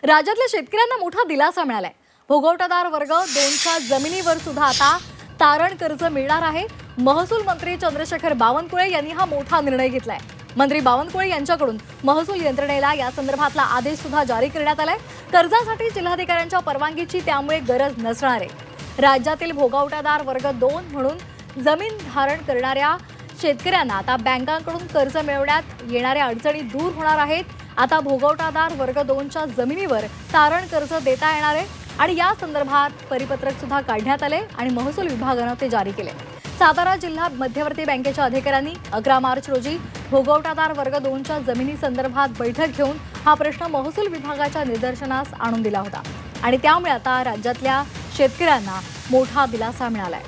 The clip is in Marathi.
राज्यातल्या शेतकऱ्यांना मोठा दिलासा मिळालाय। भोगवटादार वर्ग 2च्या जमिनीवर सुद्धा आता तारण कर्ज मिळणार आहे। महसूल मंत्री चंद्रशेखर बावनकुळे यांनी हा मोठा निर्णय घेतलाय। मंत्री बावनकुळे यांच्याकडून महसूल यंत्रणेला या संदर्भातला आदेश सुद्धा जारी करण्यात आलाय। कर्जासाठी जिल्हाधिकाऱ्यांच्या परवानगीची त्यामुळे गरज नसणार आहे। राज्यातील भोगवटादार वर्ग 2 म्हणून जमीन धारण करणाऱ्या शेतकऱ्यांना आता बँकांकडून कर्ज मिळवण्यात येणाऱ्या अडचणी दूर होणार आहेत। आता भोगवटादार वर्ग 2च्या जमिनीवर तारण कर्ज देता येणार आहे आणि या संदर्भात परिपत्रक सुद्धा काढण्यात आले आणि महसूल विभागाने ते जारी केले। सातारा जिल्हा मध्यवर्ती बँकेच्या अधिकाऱ्यांनी 11 मार्च रोजी भोगवटादार वर्ग 2च्या जमिनी संदर्भात बैठक घेऊन हा प्रश्न महसूल विभागाच्या निदर्शनास आणून दिला होता आणि त्यामुळे आता राज्यातल्या शेतकऱ्यांना मोठा दिलासा मिळालाय।